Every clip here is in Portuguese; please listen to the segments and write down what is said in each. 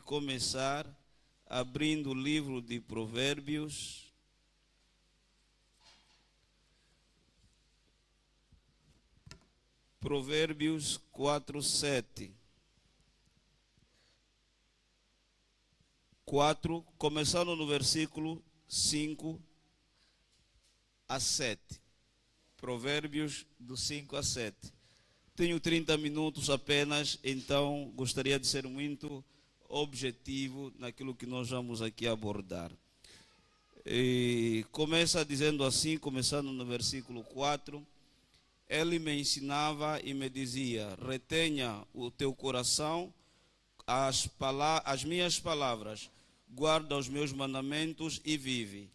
começar abrindo o livro de Provérbios. Provérbios 4:7. 4, começando no versículo 5 a 7. Provérbios do 5 a 7. Tenho 30 minutos apenas, então gostaria de ser muito objetivo naquilo que nós vamos aqui abordar. E começa dizendo assim, começando no versículo 4. Ele me ensinava e me dizia: retenha o teu coração as minhas palavras, guarda os meus mandamentos e vive.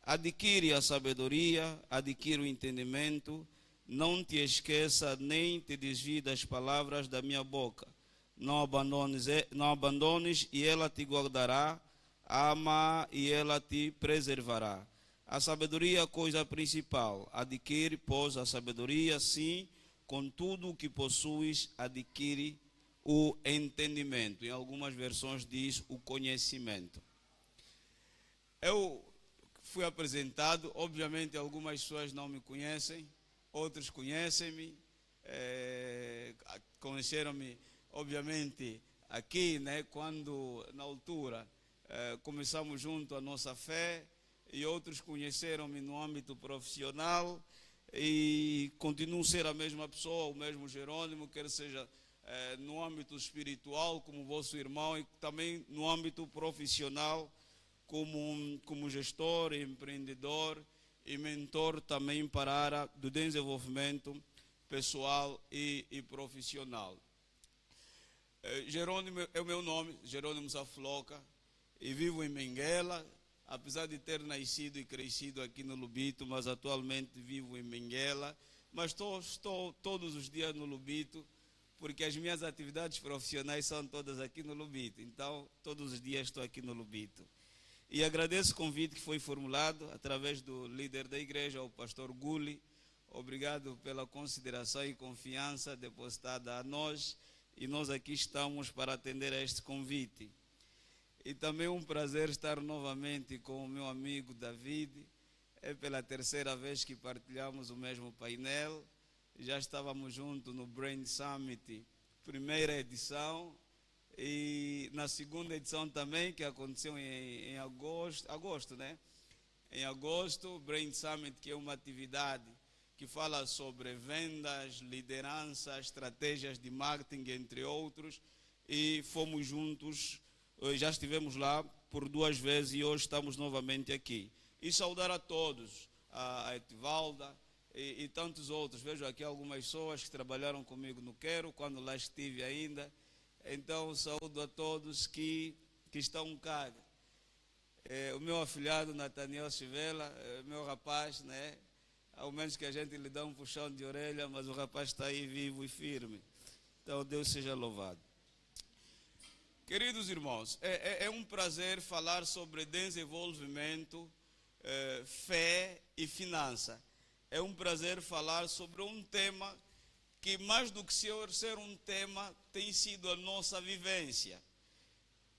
Adquire a sabedoria, adquire o entendimento, não te esqueça nem te desvie das palavras da minha boca. Não abandones e ela te guardará, ama e ela te preservará. A sabedoria é a coisa principal. Adquire, pois, a sabedoria, sim, com tudo o que possuis, adquire o entendimento. Em algumas versões diz o conhecimento. Eu fui apresentado, obviamente algumas pessoas não me conhecem, outros conhecem-me, conheceram-me, obviamente, aqui, né, quando, na altura, começamos junto a nossa fé, e outros conheceram-me no âmbito profissional, e continuo a ser a mesma pessoa, o mesmo Jerônimo, quer seja no âmbito espiritual, como vosso irmão, e também no âmbito profissional, como gestor, empreendedor e mentor também para a área do desenvolvimento pessoal e profissional. Jerônimo é o meu nome, Jerônimo Zafloca, e vivo em Benguela, apesar de ter nascido e crescido aqui no Lubito, mas atualmente vivo em Benguela, mas estou todos os dias no Lubito, porque as minhas atividades profissionais são todas aqui no Lubito, então todos os dias estou aqui no Lubito. E agradeço o convite que foi formulado através do líder da igreja, o pastor Guli. Obrigado pela consideração e confiança depositada a nós, e nós aqui estamos para atender a este convite. E também um prazer estar novamente com o meu amigo David. É pela terceira vez que partilhamos o mesmo painel. Já estávamos juntos no Brain Summit, primeira edição, e na segunda edição também, que aconteceu em agosto, né? Em agosto, Brain Summit, que é uma atividade que fala sobre vendas, liderança, estratégias de marketing, entre outros, e fomos juntos, já estivemos lá por 2 vezes e hoje estamos novamente aqui. E saudar a todos, a Etivalda e tantos outros. Vejo aqui algumas pessoas que trabalharam comigo no Quero, quando lá estive ainda. Então, saúdo a todos que estão cá. O meu afilhado, Nathaniel Chivela, meu rapaz, né? Ao menos que a gente lhe dá um puxão de orelha, mas o rapaz está aí vivo e firme. Então, Deus seja louvado. Queridos irmãos, é um prazer falar sobre desenvolvimento, fé e finança. É um prazer falar sobre um tema que, mais do que ser um tema, tem sido a nossa vivência.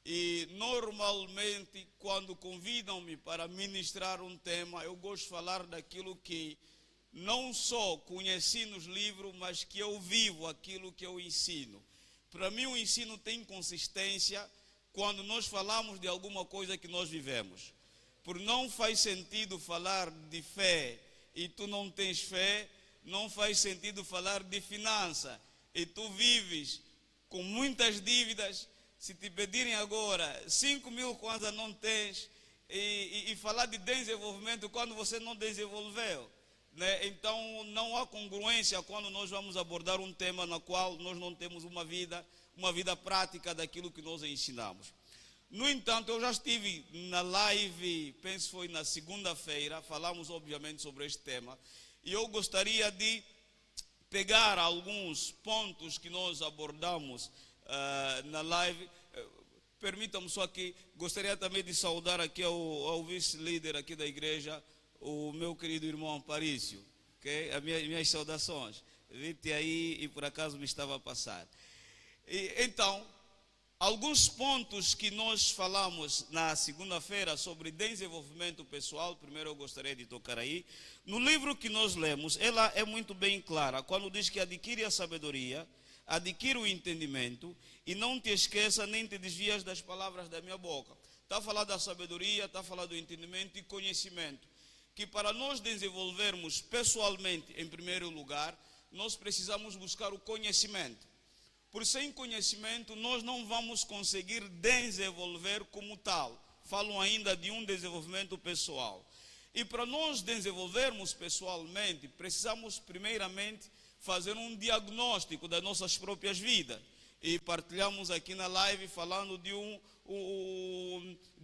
E normalmente, quando convidam-me para ministrar um tema, eu gosto de falar daquilo que não só conheci nos livros, mas que eu vivo aquilo que eu ensino. Para mim, o ensino tem consistência quando nós falamos de alguma coisa que nós vivemos. Porque não faz sentido falar de fé e tu não tens fé, não faz sentido falar de finança e tu vives com muitas dívidas. Se te pedirem agora 5.000 kwanza não tens, e falar de desenvolvimento quando você não desenvolveu, né? Então não há congruência quando nós vamos abordar um tema no qual nós não temos uma vida prática daquilo que nós ensinamos. No entanto, eu já estive na live, penso que foi na segunda-feira, falamos obviamente sobre este tema, e eu gostaria de pegar alguns pontos que nós abordamos na live. Permitam-me só que gostaria também de saudar aqui ao vice-líder aqui da igreja, o meu querido irmão Aparício, okay? Minhas saudações. Vi-te aí e por acaso me estava a passar. Então, Alguns pontos que nós falamos na segunda-feira sobre desenvolvimento pessoal, primeiro eu gostaria de tocar aí. No livro que nós lemos, ela é muito bem clara, quando diz que adquire a sabedoria, adquire o entendimento e não te esqueça nem te desvias das palavras da minha boca. Está a falar da sabedoria, está a falar do entendimento e conhecimento. Que para nós desenvolvermos pessoalmente, em primeiro lugar, nós precisamos buscar o conhecimento. Por sem conhecimento, nós não vamos conseguir desenvolver como tal. Falam ainda de um desenvolvimento pessoal. E para nós desenvolvermos pessoalmente, precisamos primeiramente fazer um diagnóstico das nossas próprias vidas. E partilhamos aqui na live falando de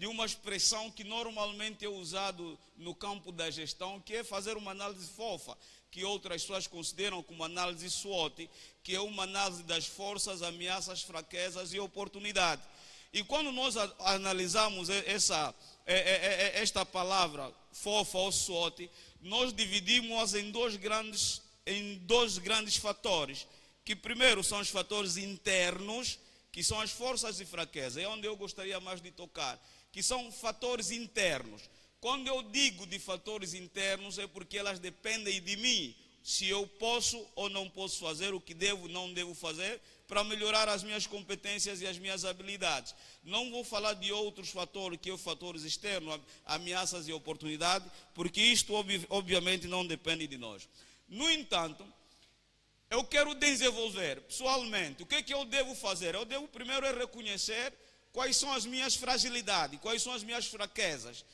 uma expressão que normalmente é usado no campo da gestão, que é fazer uma análise fofa, que outras pessoas consideram como análise SWOT, que é uma análise das forças, ameaças, fraquezas e oportunidades. E quando nós analisamos esta palavra fofa ou SWOT, nós dividimos em dois grandes fatores, que primeiro são os fatores internos, que são as forças e fraquezas, é onde eu gostaria mais de tocar, que são fatores internos. Quando eu digo de fatores internos é porque elas dependem de mim, se eu posso ou não posso fazer, o que devo ou não devo fazer, para melhorar as minhas competências e as minhas habilidades. Não vou falar de outros fatores, que são fatores externos, ameaças e oportunidades, porque isto obviamente não depende de nós. No entanto, eu quero desenvolver pessoalmente. O que é que eu devo fazer? Eu devo primeiro reconhecer quais são as minhas fragilidades, quais são as minhas fraquezas.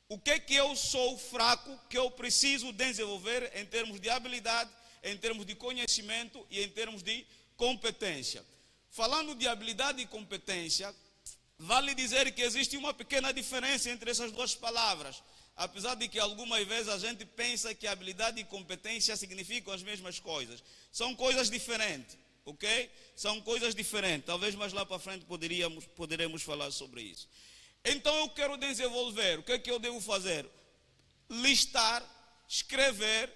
O que é que eu sou fraco, que eu preciso desenvolver em termos de habilidade, em termos de conhecimento e em termos de competência. Falando de habilidade e competência, vale dizer que existe uma pequena diferença entre essas duas palavras. Apesar de que algumas vezes a gente pensa que habilidade e competência significam as mesmas coisas. São coisas diferentes, ok? São coisas diferentes. Talvez mais lá para frente poderemos falar sobre isso. Então eu quero desenvolver. O que é que eu devo fazer? Listar, escrever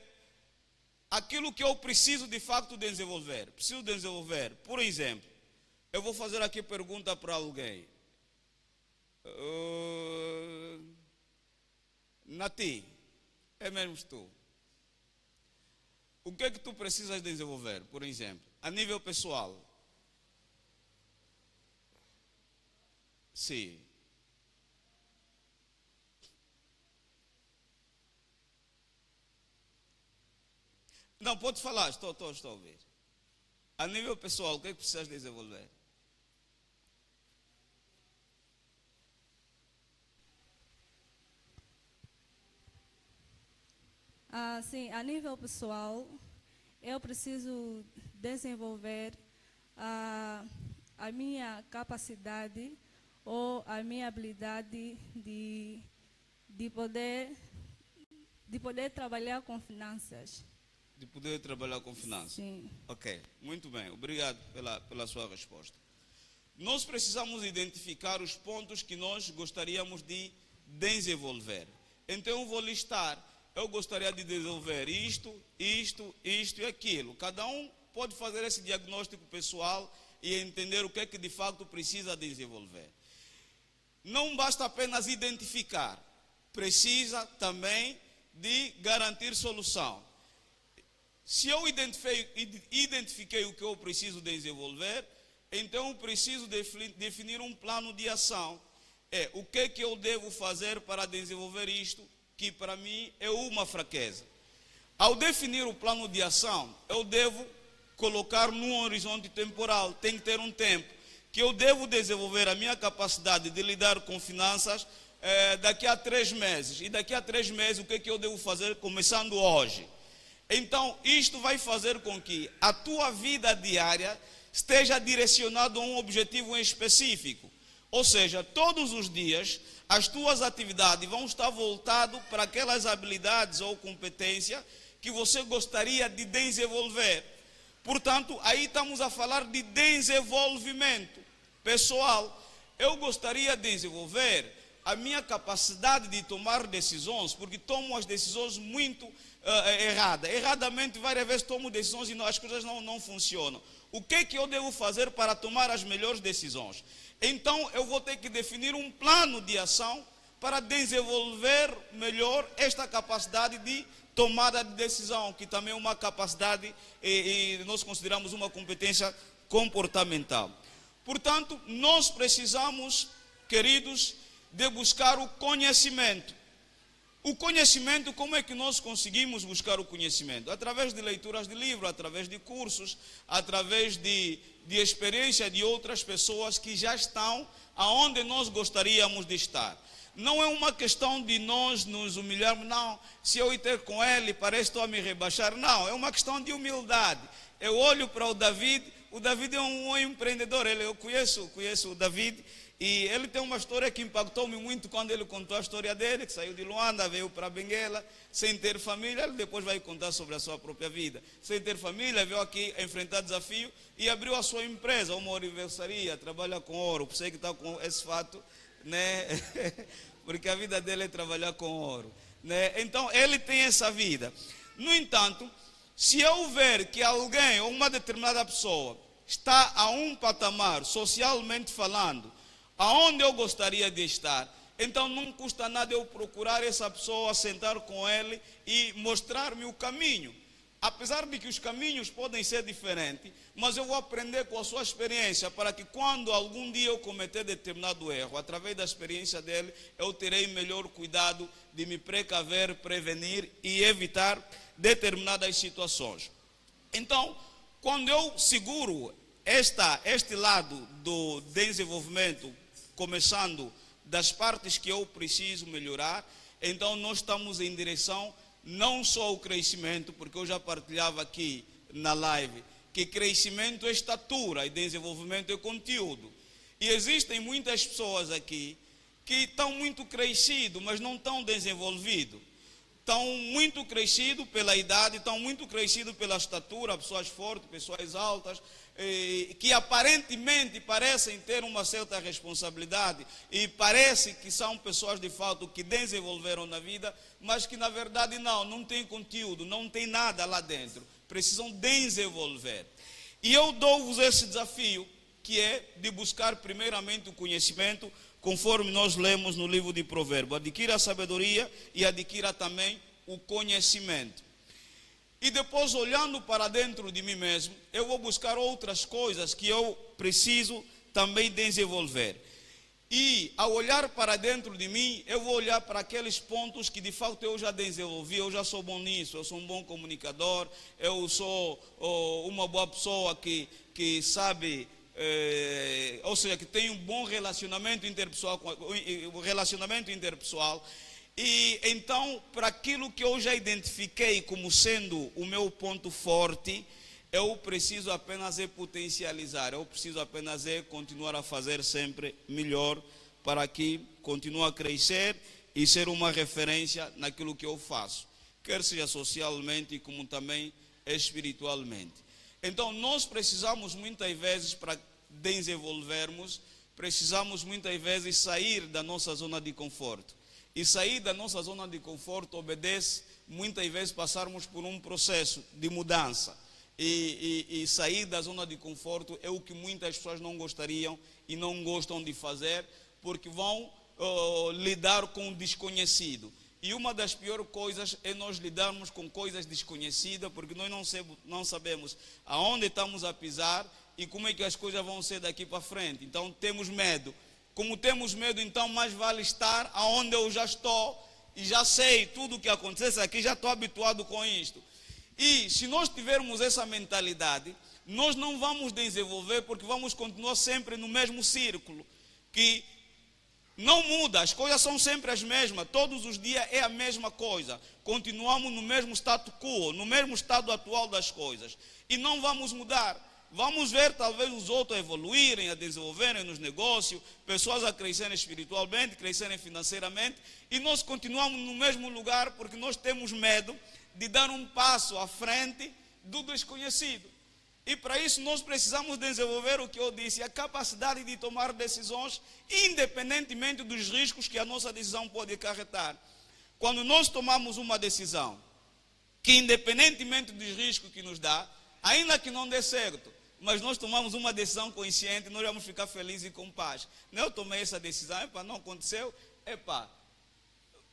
aquilo que eu preciso de facto desenvolver. Preciso desenvolver. Por exemplo, eu vou fazer aqui pergunta para alguém. Nati, é mesmo tu. O que é que tu precisas desenvolver, por exemplo, a nível pessoal? Sim. Não, pode falar, estou a ouvir. A nível pessoal, o que é que precisas desenvolver? Sim, a nível pessoal, eu preciso desenvolver a minha capacidade ou a minha habilidade de poder trabalhar com finanças. De poder trabalhar com finanças? Sim. Ok, muito bem. Obrigado pela sua resposta. Nós precisamos identificar os pontos que nós gostaríamos de desenvolver. Então eu vou listar. Eu gostaria de desenvolver isto e aquilo. Cada um pode fazer esse diagnóstico pessoal e entender o que é que de fato precisa desenvolver. Não basta apenas identificar, precisa também de garantir solução. Se eu identifiquei o que eu preciso desenvolver, então eu preciso definir um plano de ação. O que é que eu devo fazer para desenvolver isto, que para mim é uma fraqueza. Ao definir o plano de ação, eu devo colocar num horizonte temporal, tem que ter um tempo, que eu devo desenvolver a minha capacidade de lidar com finanças daqui a 3 meses. E daqui a 3 meses, o que é que eu devo fazer começando hoje? Então, isto vai fazer com que a tua vida diária esteja direcionada a um objetivo em específico. Ou seja, todos os dias, as tuas atividades vão estar voltadas para aquelas habilidades ou competências que você gostaria de desenvolver. Portanto, aí estamos a falar de desenvolvimento pessoal. Eu gostaria de desenvolver a minha capacidade de tomar decisões, porque tomo as decisões muito erradamente, várias vezes tomo decisões e as coisas não funcionam. O que é que eu devo fazer para tomar as melhores decisões? Então eu vou ter que definir um plano de ação para desenvolver melhor esta capacidade de tomada de decisão, que também é uma capacidade e nós consideramos uma competência comportamental. Portanto, nós precisamos, queridos, de buscar o conhecimento. O conhecimento, como é que nós conseguimos buscar o conhecimento? Através de leituras de livros, através de cursos, através de experiência de outras pessoas que já estão aonde nós gostaríamos de estar. Não é uma questão de nós nos humilharmos, não. Se eu ir ter com ele, parece que estou a me rebaixar. Não, é uma questão de humildade. Eu olho para o David é um empreendedor. Eu conheço o David, e ele tem uma história que impactou-me muito quando ele contou a história dele, que saiu de Luanda, veio para Benguela, sem ter família. Ele depois vai contar sobre a sua própria vida. Sem ter família, veio aqui enfrentar desafio e abriu a sua empresa, uma orivesaria, trabalha com ouro. Você que está com esse fato, né? Porque a vida dele é trabalhar com ouro, né? Então ele tem essa vida. No entanto, se eu ver que alguém ou uma determinada pessoa está a um patamar, socialmente falando, aonde eu gostaria de estar, então não custa nada eu procurar essa pessoa, sentar com ele e mostrar-me o caminho. Apesar de que os caminhos podem ser diferentes, mas eu vou aprender com a sua experiência, para que quando algum dia eu cometer determinado erro, através da experiência dele, eu terei melhor cuidado de me precaver, prevenir e evitar determinadas situações. Então, quando eu seguro este lado do desenvolvimento, começando das partes que eu preciso melhorar, então nós estamos em direção não só ao crescimento, porque eu já partilhava aqui na live, que crescimento é estatura e desenvolvimento é conteúdo. E existem muitas pessoas aqui que estão muito crescidos, mas não estão desenvolvidos. Estão muito crescidos pela idade, estão muito crescidos pela estatura, pessoas fortes, pessoas altas, que aparentemente parecem ter uma certa responsabilidade e parece que são pessoas de fato que desenvolveram na vida, mas que na verdade não tem conteúdo, não tem nada lá dentro, precisam desenvolver. E eu dou-vos esse desafio, que é de buscar primeiramente o conhecimento, conforme nós lemos no livro de Provérbios: adquira a sabedoria e adquira também o conhecimento. E depois, olhando para dentro de mim mesmo, eu vou buscar outras coisas que eu preciso também desenvolver. E ao olhar para dentro de mim, eu vou olhar para aqueles pontos que de fato eu já desenvolvi. Eu já sou bom nisso, eu sou um bom comunicador, eu sou uma boa pessoa que sabe, ou seja, que tem um bom relacionamento interpessoal. E então, para aquilo que eu já identifiquei como sendo o meu ponto forte, eu preciso apenas potencializar, eu preciso apenas continuar a fazer sempre melhor, para que continue a crescer e ser uma referência naquilo que eu faço, quer seja socialmente como também espiritualmente. Então nós precisamos muitas vezes, para desenvolvermos, precisamos muitas vezes sair da nossa zona de conforto. E sair da nossa zona de conforto obedece muitas vezes passarmos por um processo de mudança. E sair da zona de conforto é o que muitas pessoas não gostariam e não gostam de fazer, porque vão lidar com o desconhecido. E uma das piores coisas é nós lidarmos com coisas desconhecidas, porque nós não sabemos aonde estamos a pisar e como é que as coisas vão ser daqui para frente. Então temos medo. Como temos medo, então mais vale estar aonde eu já estou e já sei tudo o que acontece aqui, já estou habituado com isto. E se nós tivermos essa mentalidade, nós não vamos desenvolver, porque vamos continuar sempre no mesmo círculo, que não muda, as coisas são sempre as mesmas, todos os dias é a mesma coisa, continuamos no mesmo status quo, no mesmo estado atual das coisas, e não vamos mudar. Vamos ver talvez os outros a evoluírem, a desenvolverem nos negócios, pessoas a crescerem espiritualmente, crescerem financeiramente, e nós continuamos no mesmo lugar porque nós temos medo de dar um passo à frente do desconhecido. E para isso nós precisamos desenvolver o que eu disse, a capacidade de tomar decisões independentemente dos riscos que a nossa decisão pode acarretar. Quando nós tomamos uma decisão que independentemente dos riscos que nos dá, ainda que não dê certo, mas nós tomamos uma decisão consciente, nós vamos ficar felizes e com paz. Eu tomei essa decisão, não aconteceu,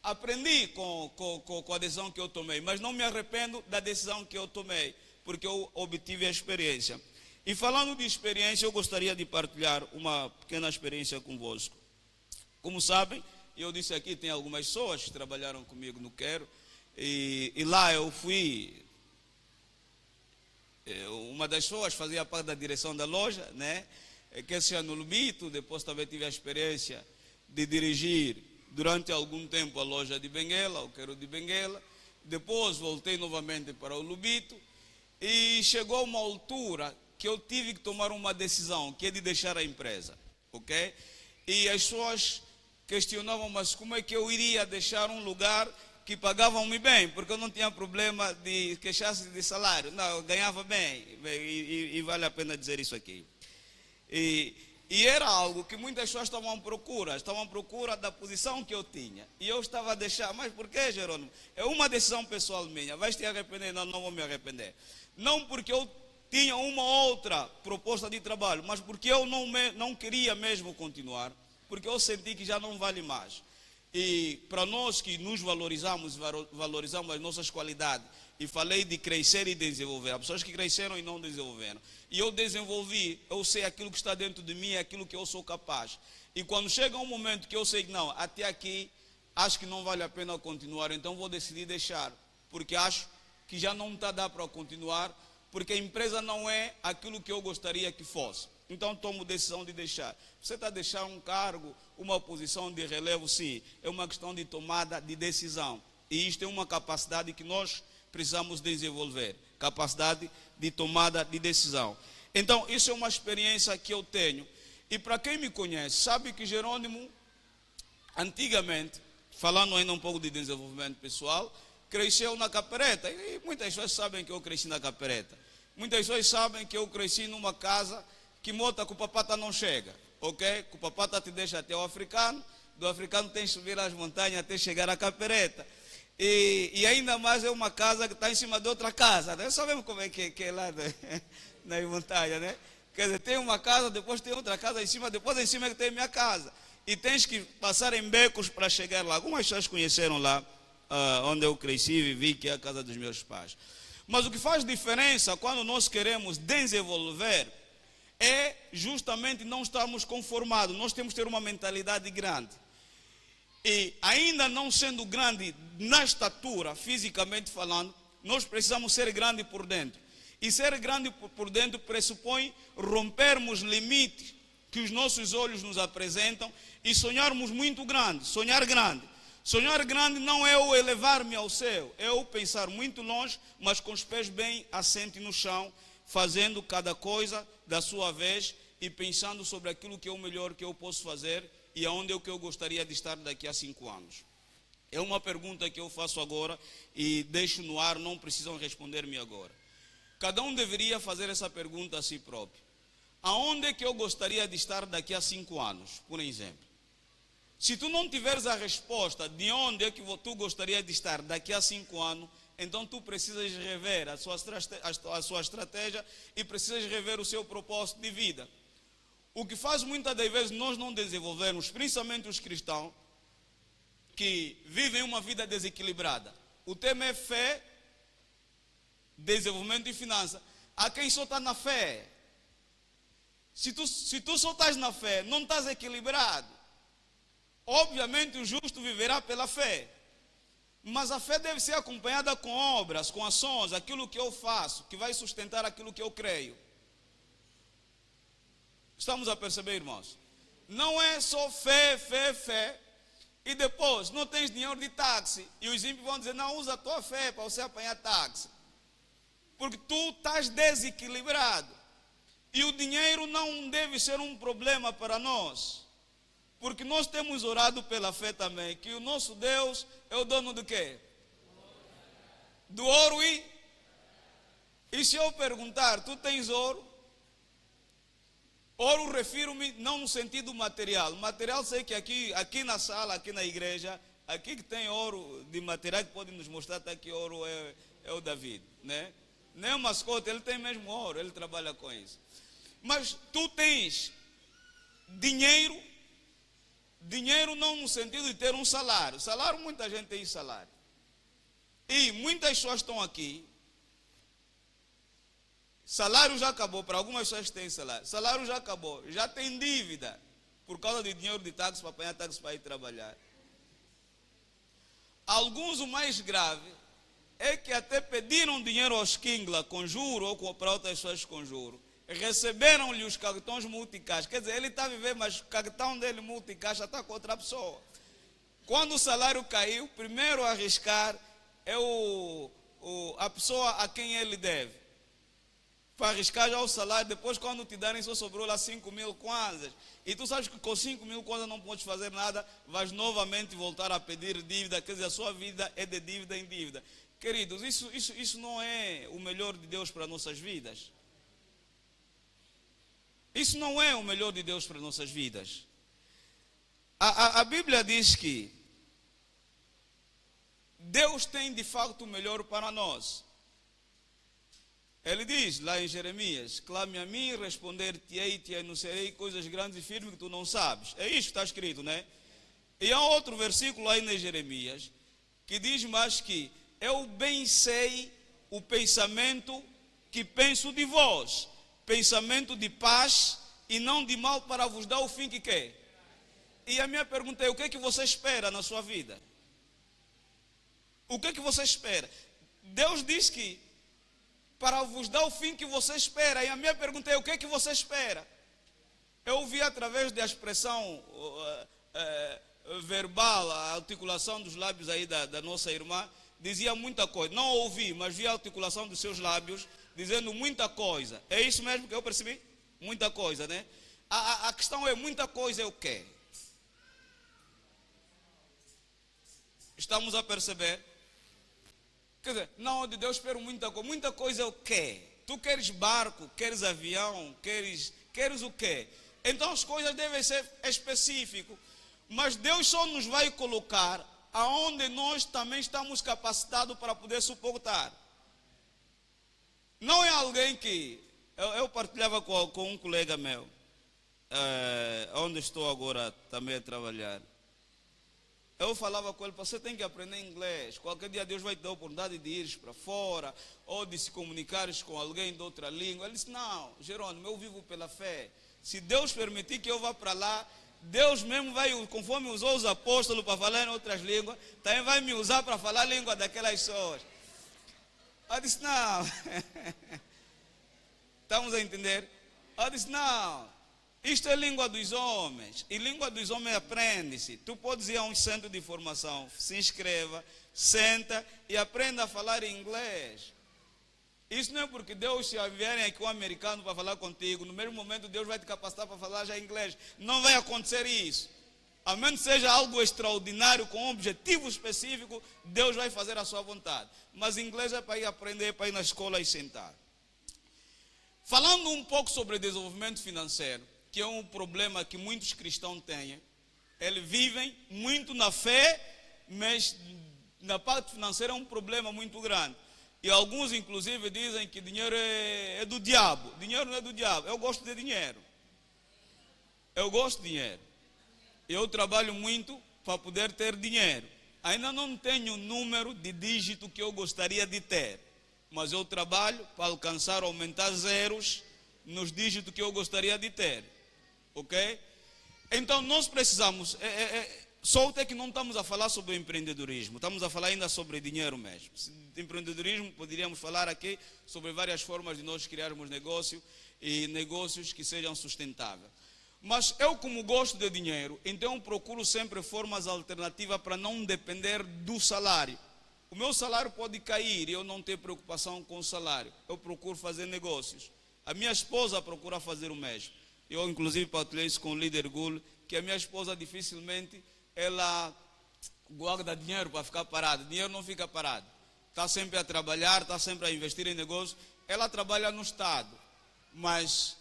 aprendi com a decisão que eu tomei, mas não me arrependo da decisão que eu tomei, porque eu obtive a experiência. E falando de experiência, eu gostaria de partilhar uma pequena experiência convosco. Como sabem, eu disse aqui, tem algumas pessoas que trabalharam comigo no Quero, e lá eu fui, uma das pessoas fazia parte da direção da loja, né? Que esse ano no Lubito, depois também tive a experiência de dirigir durante algum tempo a loja de Benguela, o Quero de Benguela, depois voltei novamente para o Lubito, e chegou uma altura que eu tive que tomar uma decisão, que é de deixar a empresa, ok? E as pessoas questionavam, mas como é que eu iria deixar um lugar que pagavam-me bem, porque eu não tinha problema de queixar-se de salário, não, eu ganhava bem, e vale a pena dizer isso aqui. E era algo que muitas pessoas estavam à procura da posição que eu tinha, e eu estava a deixar, mas por que, Jerônimo? É uma decisão pessoal minha, vais te arrepender? Não, não vou me arrepender. Não porque eu tinha uma outra proposta de trabalho, mas porque eu não queria mesmo continuar, porque eu senti que já não vale mais. E para nós que nos valorizamos as nossas qualidades, e falei de crescer e desenvolver, há pessoas que cresceram e não desenvolveram, e eu desenvolvi, eu sei aquilo que está dentro de mim, aquilo que eu sou capaz, e quando chega um momento que eu sei que não, até aqui, acho que não vale a pena continuar, então vou decidir deixar, porque acho que já não está dando para continuar, porque a empresa não é aquilo que eu gostaria que fosse. Então tomo decisão de deixar. Você está a deixar um cargo, uma posição de relevo, sim. É uma questão de tomada de decisão. E isto é uma capacidade que nós precisamos desenvolver. Capacidade de tomada de decisão. Então isso é uma experiência que eu tenho. E para quem me conhece, sabe que Jerônimo, antigamente, falando ainda um pouco de desenvolvimento pessoal, cresceu na Capereta. E muitas pessoas sabem que eu cresci na Capereta. Muitas pessoas sabem que eu cresci numa casa que mota que o papata não chega, ok? Que o papata te deixa até o africano, do africano tens que subir as montanhas até chegar à Capereta. E ainda mais é uma casa que está em cima de outra casa. Nós sabemos como é que é lá nas montanhas, né? Quer dizer, tem uma casa, depois tem outra casa em cima, depois em cima é que tem minha casa. E tens que passar em becos para chegar lá. Algumas pessoas conheceram lá, onde eu cresci e vivi, que é a casa dos meus pais. Mas o que faz diferença quando nós queremos desenvolver é justamente não estarmos conformados. Nós temos que ter uma mentalidade grande. E ainda não sendo grande na estatura, fisicamente falando, nós precisamos ser grande por dentro. E ser grande por dentro pressupõe rompermos limites que os nossos olhos nos apresentam e sonharmos muito grande, sonhar grande. Sonhar grande não é o elevar-me ao céu, é o pensar muito longe, mas com os pés bem assentes no chão, fazendo cada coisa da sua vez e pensando sobre aquilo que é o melhor que eu posso fazer e aonde é o que eu gostaria de estar daqui a 5 anos. É uma pergunta que eu faço agora e deixo no ar, não precisam responder-me agora. Cada um deveria fazer essa pergunta a si próprio. Aonde é que eu gostaria de estar daqui a 5 anos, por exemplo? Se tu não tiveres a resposta de onde é que tu gostaria de estar daqui a 5 anos, então tu precisas rever a sua estratégia e precisas rever o seu propósito de vida. O que faz muitas das vezes nós não desenvolvermos, principalmente os cristãos, que vivem uma vida desequilibrada. O tema é fé, desenvolvimento e finança. Há quem só está na fé. Se tu só estás na fé, não estás equilibrado. Obviamente o justo viverá pela fé, mas a fé deve ser acompanhada com obras, com ações, aquilo que eu faço, que vai sustentar aquilo que eu creio. Estamos a perceber, irmãos? Não é só fé, fé, fé, e depois não tens dinheiro de táxi, e os ímpios vão dizer, não, usa a tua fé para você apanhar táxi, porque tu estás desequilibrado, e o dinheiro não deve ser um problema para nós. Porque nós temos orado pela fé também, que o nosso Deus é o dono do quê? Do ouro e se eu perguntar, tu tens ouro? Ouro refiro-me não no sentido material. Material sei que aqui na sala, aqui na igreja, aqui que tem ouro de material que pode nos mostrar até que ouro é o David, né? Nem o mascote, ele tem mesmo ouro, ele trabalha com isso. Mas tu tens dinheiro não no sentido de ter um salário. Salário, muita gente tem salário. E muitas pessoas estão aqui. Salário já acabou, para algumas pessoas têm salário. Salário já acabou, já tem dívida por causa de dinheiro de táxi para apanhar táxi para ir trabalhar. Alguns, o mais grave, é que até pediram dinheiro aos Kingla com juro ou para outras pessoas com juro. Receberam-lhe os cartões multicaixa. Quer dizer, ele está a viver, mas o cartão dele multicaixa está com outra pessoa. Quando o salário caiu, primeiro a arriscar é a pessoa a quem ele deve. Para arriscar já o salário, depois quando te darem só sobrou lá 5.000 kwanzas. E tu sabes que com 5.000 kwanzas não podes fazer nada, vais novamente voltar a pedir dívida, quer dizer, a sua vida é de dívida em dívida. Queridos, isso não é o melhor de Deus para nossas vidas. Isso não é o melhor de Deus para nossas vidas. A Bíblia diz que Deus tem de facto o melhor para nós. Ele diz lá em Jeremias: clame a mim, responder-te-ei, te anunciarei coisas grandes e firmes que tu não sabes. É isso que está escrito, né? E há outro versículo aí em Jeremias que diz mais que eu bem sei o pensamento que penso de vós, pensamento de paz e não de mal, para vos dar o fim que quer. E a minha pergunta é: o que é que você espera na sua vida? O que é que você espera? Deus diz que para vos dar o fim que você espera. E a minha pergunta é: o que é que você espera? Eu ouvi através da expressão verbal, a articulação dos lábios aí da nossa irmã, dizia muita coisa. Não ouvi, mas vi a articulação dos seus lábios dizendo muita coisa. É isso mesmo que eu percebi? Muita coisa, né? A questão é: muita coisa é o quê? Estamos a perceber? Quer dizer, não, de Deus espero muita coisa. Muita coisa é o quê? Tu queres barco, queres avião, queres o quê? Então as coisas devem ser específicas. Mas Deus só nos vai colocar aonde nós também estamos capacitados para poder suportar. Não é alguém que... Eu partilhava com um colega meu, onde estou agora também a trabalhar. Eu falava com ele: você tem que aprender inglês. Qualquer dia Deus vai te dar a oportunidade de ir para fora, ou de se comunicares com alguém de outra língua. Ele disse: não, Jerônimo, eu vivo pela fé. Se Deus permitir que eu vá para lá, Deus mesmo vai, conforme usou os apóstolos para falar em outras línguas, também vai me usar para falar a língua daquelas pessoas. Eu disse: não. Estamos a entender? Eu disse: não. Isto é língua dos homens, e língua dos homens aprende-se. Tu podes ir a um centro de formação, se inscreva, senta e aprenda a falar inglês. Isso não é porque Deus, se vierem aqui um americano para falar contigo, no mesmo momento Deus vai te capacitar para falar já inglês. Não vai acontecer isso. A menos que seja algo extraordinário, com um objetivo específico, Deus vai fazer a sua vontade. Mas inglês é para ir aprender, para ir na escola e sentar. Falando um pouco sobre desenvolvimento financeiro, que é um problema que muitos cristãos têm. Eles vivem muito na fé, mas na parte financeira é um problema muito grande. E alguns, inclusive, dizem que dinheiro é do diabo. Dinheiro não é do diabo. Eu gosto de dinheiro. Eu gosto de dinheiro. Eu trabalho muito para poder ter dinheiro. Ainda não tenho o número de dígito que eu gostaria de ter. Mas eu trabalho para alcançar, aumentar zeros nos dígitos que eu gostaria de ter. Ok? Então nós precisamos, só até que não estamos a falar sobre empreendedorismo, estamos a falar ainda sobre dinheiro mesmo. Empreendedorismo, poderíamos falar aqui sobre várias formas de nós criarmos negócio e negócios que sejam sustentáveis. Mas eu, como gosto de dinheiro, então procuro sempre formas alternativas para não depender do salário. O meu salário pode cair e eu não ter preocupação com o salário. Eu procuro fazer negócios. A minha esposa procura fazer o mesmo. Eu, inclusive, partilhei isso com o líder Gul, que a minha esposa dificilmente ela guarda dinheiro para ficar parada. Dinheiro não fica parado. Está sempre a trabalhar, está sempre a investir em negócios. Ela trabalha no Estado, mas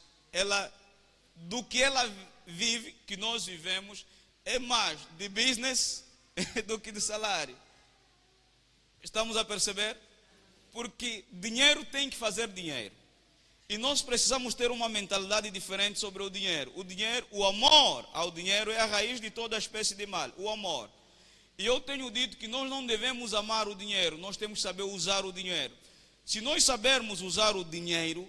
do que ela vive, que nós vivemos, é mais de business do que de salário. Estamos a perceber? Porque dinheiro tem que fazer dinheiro. E nós precisamos ter uma mentalidade diferente sobre o dinheiro. O amor ao dinheiro é a raiz de toda espécie de mal, o amor. E eu tenho dito que nós não devemos amar o dinheiro, nós temos que saber usar o dinheiro. Se nós sabermos usar o dinheiro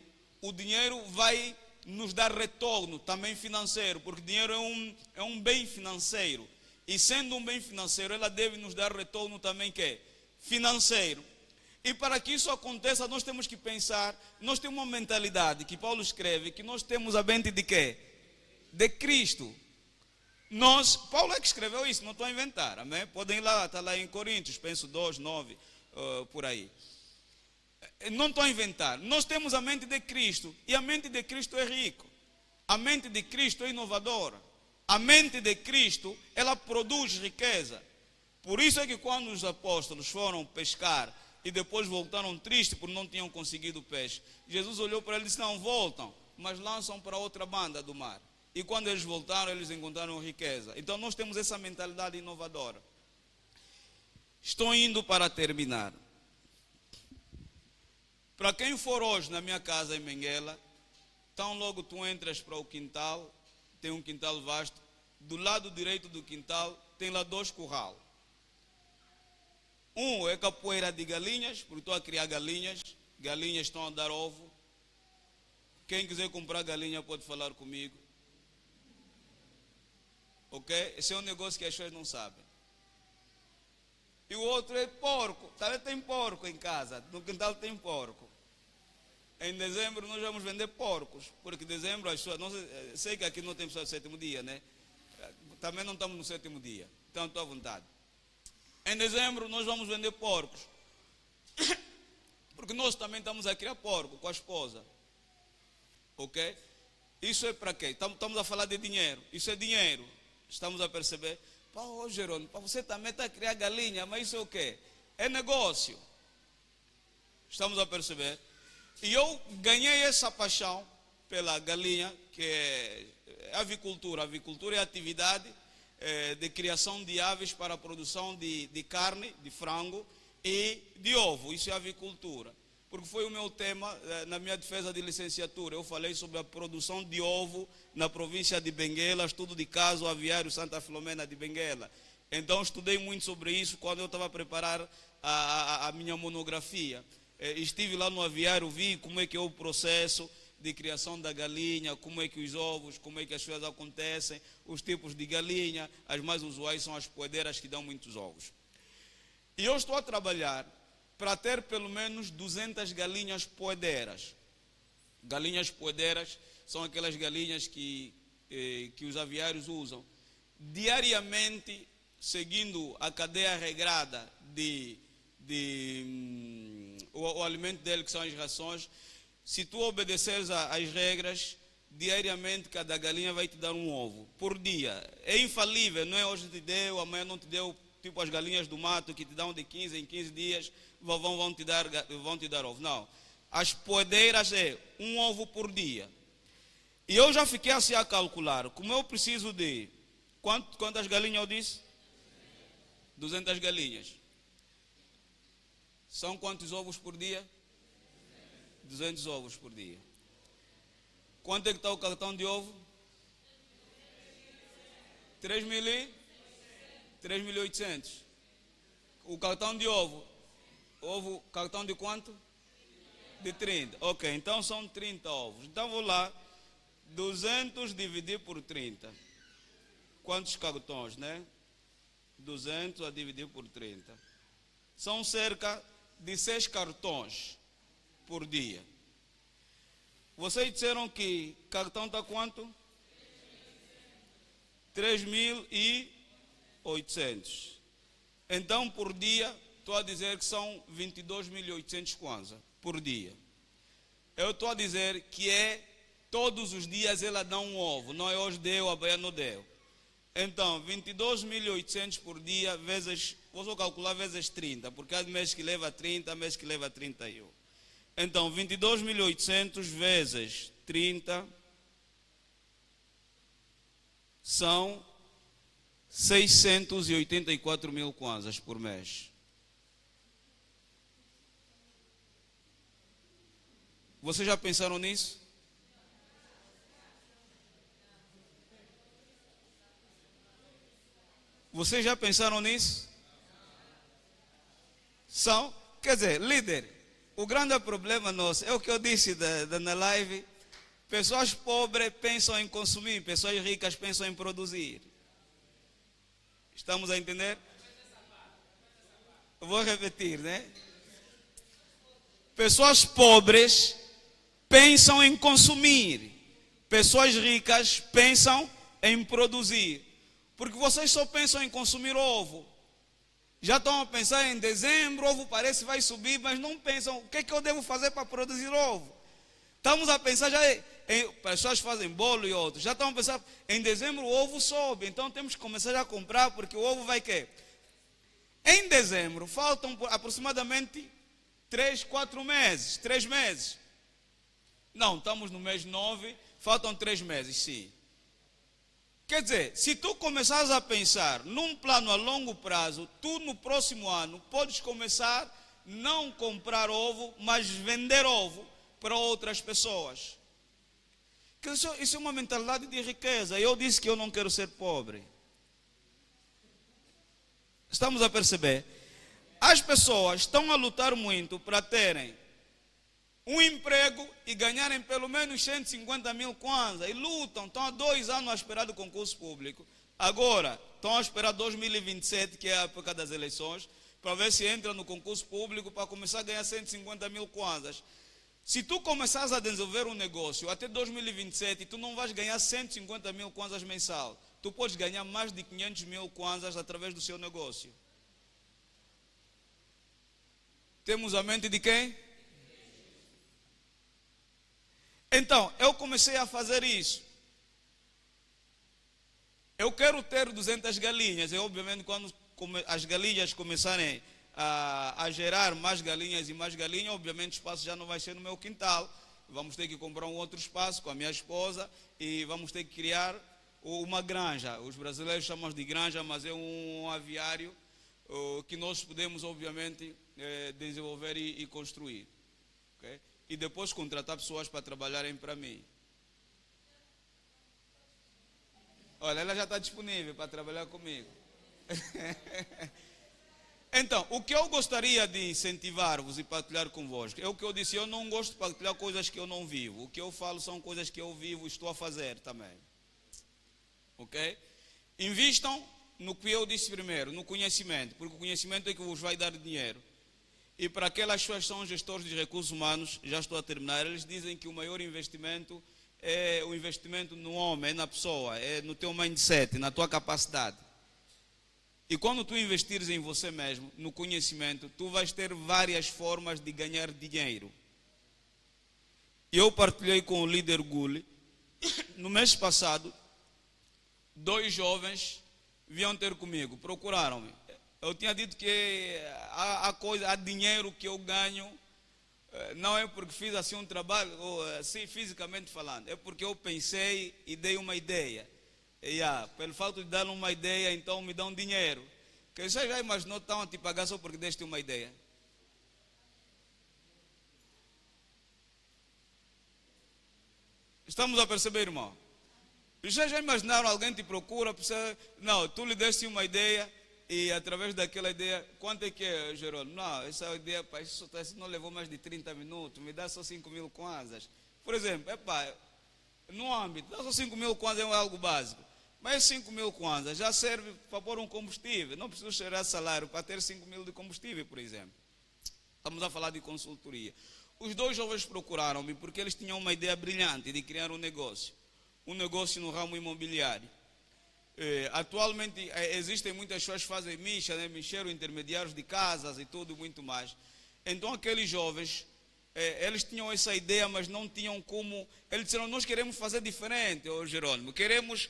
vai nos dar retorno também financeiro, porque o dinheiro é um bem financeiro. E sendo um bem financeiro, ela deve nos dar retorno também que é financeiro. E para que isso aconteça, nós temos que pensar, nós temos uma mentalidade que Paulo escreve, que nós temos a mente de quê? De Cristo. Paulo é que escreveu isso, não estou a inventar, amém? Podem ir lá, está lá em Coríntios, penso 2, 9, por aí. Não estou a inventar, nós temos a mente de Cristo, e a mente de Cristo é rico. A mente de Cristo é inovadora. A mente de Cristo, ela produz riqueza. Por isso é que quando os apóstolos foram pescar, e depois voltaram tristes porque não tinham conseguido peixe, Jesus olhou para eles e disse, não, voltam, mas lançam para outra banda do mar. E quando eles voltaram, eles encontraram riqueza. Então nós temos essa mentalidade inovadora. Estou indo para terminar. Para quem for hoje na minha casa em Benguela, tão logo tu entras para o quintal, tem um quintal vasto, do lado direito do quintal tem lá 2 curral. Um é capoeira de galinhas, porque estou a criar galinhas estão a dar ovo. Quem quiser comprar galinha pode falar comigo. Ok? Esse é um negócio que as pessoas não sabem. E o outro é porco. Talvez tem porco em casa, no quintal tem porco. Em dezembro nós vamos vender porcos, porque em dezembro as pessoas, sei que aqui não tem pessoas do 7º dia, né? Também não estamos no 7º dia, então estou à vontade. Em dezembro nós vamos vender porcos, porque nós também estamos a criar porco com a esposa. Ok? Isso é para quê? Estamos a falar de dinheiro. Isso é dinheiro. Estamos a perceber? Pô, Jerônimo, você também está a criar galinha, mas isso é o quê? É negócio. Estamos a perceber? E eu ganhei essa paixão pela galinha, que é avicultura. A avicultura é a atividade de criação de aves para a produção de carne, de frango e de ovo. Isso é avicultura. Porque foi o meu tema na minha defesa de licenciatura. Eu falei sobre a produção de ovo na província de Benguela, estudo de caso aviário Santa Filomena de Benguela. Então estudei muito sobre isso quando eu estava a preparar a minha monografia. Estive lá no aviário, vi como é que é o processo de criação da galinha, como é que os ovos, como é que as coisas acontecem, os tipos de galinha. As mais usuais são as poedeiras que dão muitos ovos. E eu estou a trabalhar para ter pelo menos 200 galinhas poedeiras. Galinhas poedeiras são aquelas galinhas que os aviários usam. Diariamente, seguindo a cadeia regrada o alimento dele, que são as rações, se tu obedeceres às regras, diariamente cada galinha vai te dar um ovo, por dia. É infalível, não é hoje te deu, amanhã não te deu, tipo as galinhas do mato que te dão de 15 em 15 dias, vão te dar ovo. Não, as poedeiras é um ovo por dia. E eu já fiquei assim a calcular, como eu preciso de, quantas galinhas eu disse? 200 galinhas. São quantos ovos por dia? 200 ovos por dia. Quanto é que está o cartão de ovo? 3.800. O cartão de ovo, cartão de quanto? De 30. Ok, então são 30 ovos. Então vou lá, 200 dividir por 30. Quantos cartões, né? 200 a dividir por 30. São cerca de 6 cartões por dia. Vocês disseram que cartão está quanto? 3.800. Então, por dia, estou a dizer que são 22.800 kwanza por dia. Eu estou a dizer que todos os dias ela dá um ovo. Não é hoje deu, amanhã não deu. Então, 22.800 por dia, vou só calcular vezes 30, porque há meses que leva 30, há meses que leva 31. Então, 22.800 vezes 30 são 684.000 kwanzas por mês. Vocês já pensaram nisso? Vocês já pensaram nisso? Quer dizer, líder, o grande problema nosso, é o que eu disse na live, pessoas pobres pensam em consumir, pessoas ricas pensam em produzir. Estamos a entender? Eu vou repetir, né? Pessoas pobres pensam em consumir, pessoas ricas pensam em produzir. Porque vocês só pensam em consumir ovo. Já estão a pensar em dezembro, o ovo parece que vai subir, mas não pensam o que é que eu devo fazer para produzir ovo. Estamos a pensar já pessoas fazem bolo e outros. Já estão a pensar em dezembro o ovo sobe, então temos que começar a comprar porque o ovo vai quê? Em dezembro faltam aproximadamente 3 meses. Não, estamos no mês 9, faltam 3 meses, sim. Quer dizer, se tu começares a pensar num plano a longo prazo, tu no próximo ano podes começar não comprar ovo, mas vender ovo para outras pessoas. Isso é uma mentalidade de riqueza. Eu disse que eu não quero ser pobre. Estamos a perceber? As pessoas estão a lutar muito para terem um emprego e ganharem pelo menos 150 mil kwanza. E lutam, estão há 2 anos a esperar do concurso público. Agora, estão a esperar 2027, que é a época das eleições, para ver se entra no concurso público para começar a ganhar 150 mil kwanzas. Se tu começares a desenvolver um negócio até 2027, tu não vais ganhar 150 mil kwanzas mensal. Tu podes ganhar mais de 500 mil kwanzas através do seu negócio. Temos a mente de quem? Então, eu comecei a fazer isso. Eu quero ter 200 galinhas. E obviamente quando as galinhas começarem a gerar mais galinhas e mais galinhas, obviamente o espaço já não vai ser no meu quintal. Vamos ter que comprar um outro espaço com a minha esposa e vamos ter que criar uma granja. Os brasileiros chamam de granja, mas é um aviário que nós podemos obviamente desenvolver e construir. Okay? E depois contratar pessoas para trabalharem para mim. Olha, ela já está disponível para trabalhar comigo. Então, o que eu gostaria de incentivar-vos e partilhar convosco, é o que eu disse, eu não gosto de partilhar coisas que eu não vivo. O que eu falo são coisas que eu vivo e estou a fazer também. Ok? Invistam no que eu disse primeiro, no conhecimento, porque o conhecimento é que vos vai dar dinheiro. E para aquelas pessoas que são gestores de recursos humanos, já estou a terminar, eles dizem que o maior investimento é o investimento no homem, é na pessoa, é no teu mindset, na tua capacidade. E quando tu investires em você mesmo, no conhecimento, tu vais ter várias formas de ganhar dinheiro. Eu partilhei com o líder Gulli, no mês passado, 2 jovens vinham ter comigo, procuraram-me. Eu tinha dito que há dinheiro que eu ganho, não é porque fiz assim um trabalho, assim, fisicamente falando, é porque eu pensei e dei uma ideia. Pelo fato de dar uma ideia, então me dão dinheiro. Que você já imaginou estão a te pagar só porque deste uma ideia? Estamos a perceber, irmão? Vocês já imaginaram alguém te procura? Não, tu lhe deste uma ideia e através daquela ideia, quanto é que é, Jerônimo? Não, essa ideia, isso não levou mais de 30 minutos, me dá só 5 mil kwanzas. Por exemplo, no âmbito, dá só 5 mil kwanzas é algo básico. Mas 5 mil kwanzas já serve para pôr um combustível. Não preciso gerar salário para ter 5 mil de combustível, por exemplo. Estamos a falar de consultoria. Os 2 jovens procuraram-me porque eles tinham uma ideia brilhante de criar um negócio no ramo imobiliário. Atualmente existem muitas pessoas que fazem mexeram intermediários de casas e tudo muito mais. Então aqueles jovens, eles tinham essa ideia, mas não tinham como. Eles disseram, nós queremos fazer diferente, Jerônimo, queremos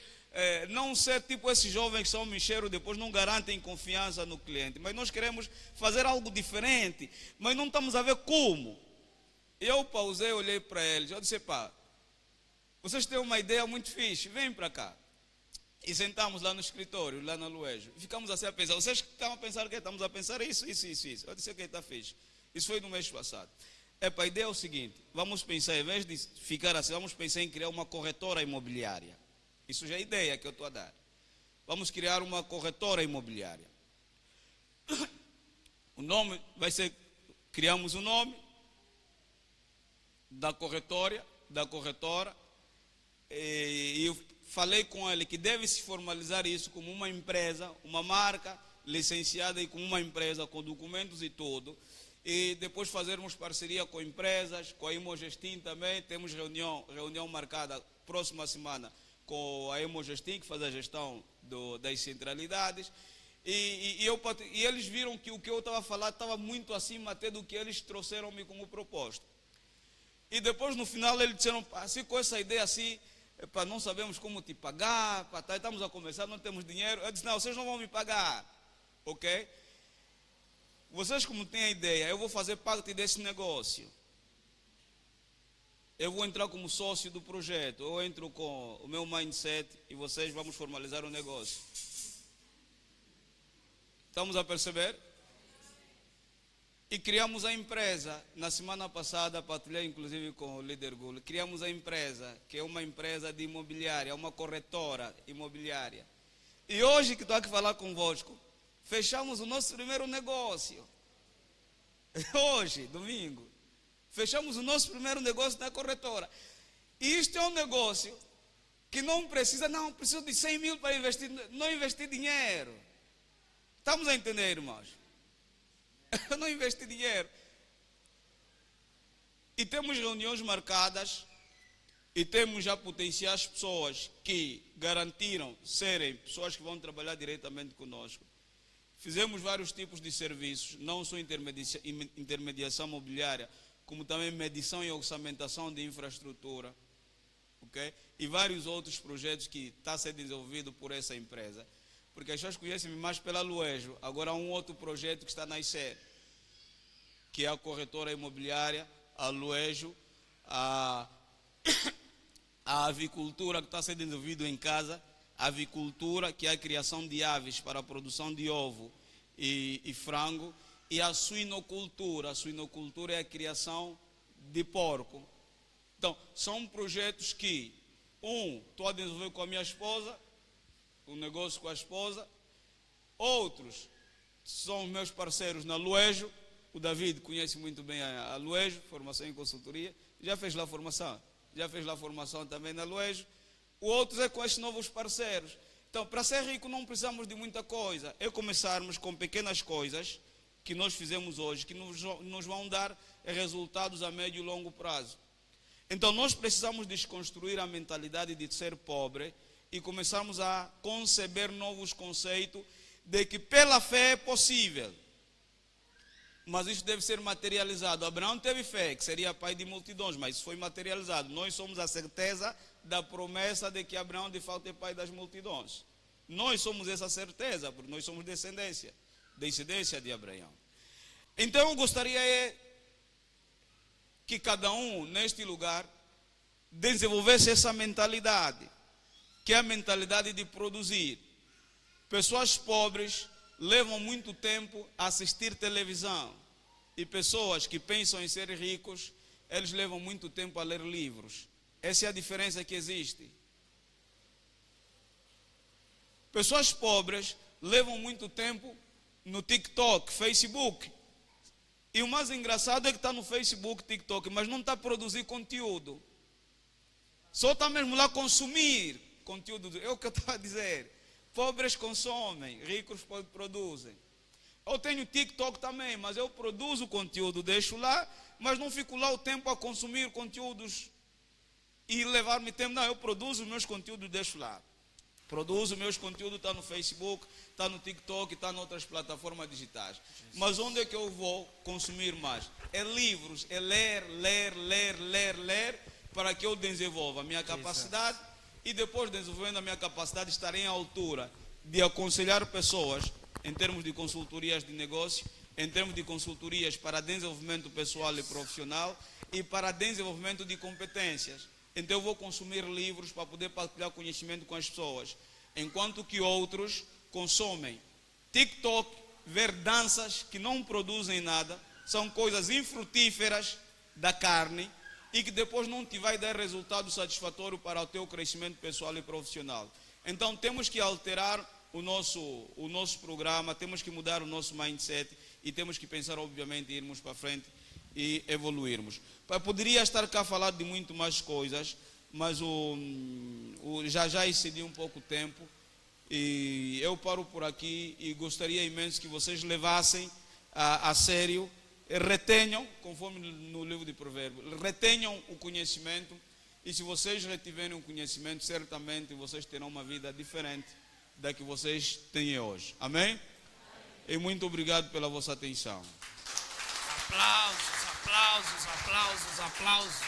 não ser tipo esses jovens que são mexeram, depois não garantem confiança no cliente, mas nós queremos fazer algo diferente, mas não estamos a ver como. Eu pausei, olhei para eles, eu disse, vocês têm uma ideia muito fixe, vem para cá. E sentamos lá no escritório, lá na Luejo. E ficamos assim a pensar. Vocês estão a pensar o quê? Estamos a pensar isso. Eu disse, ok, está fixe. Isso foi no mês passado. A ideia é o seguinte, vamos pensar, em vez de ficar assim, vamos pensar em criar uma corretora imobiliária. Isso já é a ideia que eu estou a dar. Vamos criar uma corretora imobiliária. O nome vai ser, criamos o nome da corretora, e eu falei com ele que deve se formalizar isso como uma empresa, uma marca licenciada e como uma empresa com documentos e tudo. E depois fazermos parceria com empresas, com a Imogestim também. Temos reunião marcada próxima semana com a Imogestim, que faz a gestão das centralidades. E eles viram que o que eu estava falando estava muito acima até do que eles trouxeram-me como proposta. E depois no final eles disseram, assim com essa ideia assim, não sabemos como te pagar, estamos a começar, não temos dinheiro. Eu disse, não, vocês não vão me pagar, ok? Vocês como têm a ideia, eu vou fazer parte desse negócio. Eu vou entrar como sócio do projeto, eu entro com o meu mindset e vocês vamos formalizar o negócio. Estamos a perceber? E criamos a empresa. Na semana passada, partilhei inclusive com o líder Gul, criamos a empresa, que é uma empresa de imobiliária, uma corretora imobiliária. E hoje que estou aqui falar convosco, fechamos o nosso primeiro negócio. Hoje, domingo, fechamos o nosso primeiro negócio na corretora. E isto é um negócio que não precisa, preciso de 100 mil para investir, não investir dinheiro. Estamos a entender, irmãos? Eu não investi dinheiro. E temos reuniões marcadas e temos já potenciais pessoas que garantiram serem pessoas que vão trabalhar diretamente conosco. Fizemos vários tipos de serviços, não só intermediação imobiliária, como também medição e orçamentação de infraestrutura, okay? E vários outros projetos que estão sendo desenvolvidos por essa empresa. Porque as pessoas conhecem-me mais pela Luejo. Agora há um outro projeto que está a nascer, que é a corretora imobiliária, a Luejo, a avicultura que está sendo desenvolvida em casa, a avicultura, que é a criação de aves para a produção de ovo e frango, e a suinocultura. A suinocultura é a criação de porco. Então, são projetos que, estou a desenvolver com a minha esposa, um negócio com a esposa. Outros são meus parceiros na Luejo. O David conhece muito bem a Luejo, formação em consultoria. Já fez lá formação. Já fez lá formação também na Luejo. O outro é com estes novos parceiros. Então, para ser rico não precisamos de muita coisa. É começarmos com pequenas coisas que nós fizemos hoje, que nos vão dar resultados a médio e longo prazo. Então, nós precisamos desconstruir a mentalidade de ser pobre e começarmos a conceber novos conceitos de que pela fé é possível. Mas isso deve ser materializado. Abraão teve fé, que seria pai de multidões, mas isso foi materializado. Nós somos a certeza da promessa de que Abraão de fato é pai das multidões. Nós somos essa certeza, porque nós somos descendência de Abraão. Então eu gostaria que cada um neste lugar desenvolvesse essa mentalidade, que é a mentalidade de produzir. Pessoas pobres levam muito tempo a assistir televisão. E pessoas que pensam em ser ricos, eles levam muito tempo a ler livros. Essa é a diferença que existe. Pessoas pobres levam muito tempo no TikTok, Facebook. E o mais engraçado é que está no Facebook, TikTok, mas não está a produzir conteúdo. Só está mesmo lá a consumir conteúdo. É o que eu estava a dizer. Pobres consomem, ricos produzem. Eu tenho TikTok também, mas eu produzo conteúdo, deixo lá, mas não fico lá o tempo a consumir conteúdos e levar-me tempo. Não, eu produzo meus conteúdos, deixo lá. Produzo meus conteúdos, está no Facebook, está no TikTok, está em outras plataformas digitais. Mas onde é que eu vou consumir mais? É livros, é ler, para que eu desenvolva a minha capacidade. E depois, desenvolvendo a minha capacidade, estarei à altura de aconselhar pessoas em termos de consultorias de negócio, em termos de consultorias para desenvolvimento pessoal e profissional e para desenvolvimento de competências. Então eu vou consumir livros para poder partilhar conhecimento com as pessoas, enquanto que outros consomem TikTok, ver danças que não produzem nada, são coisas infrutíferas, da carne e que depois não te vai dar resultado satisfatório para o teu crescimento pessoal e profissional. Então temos que alterar o nosso programa, temos que mudar o nosso mindset e temos que pensar, obviamente, em irmos para frente e evoluirmos. Eu poderia estar cá a falar de muito mais coisas, mas já excedi um pouco o tempo e eu paro por aqui e gostaria imenso que vocês levassem a sério, retenham, conforme no livro de Provérbios, retenham o conhecimento, e se vocês retiverem o conhecimento, certamente vocês terão uma vida diferente da que vocês têm hoje. Amém? E muito obrigado pela vossa atenção. Aplausos, aplausos, aplausos, aplausos.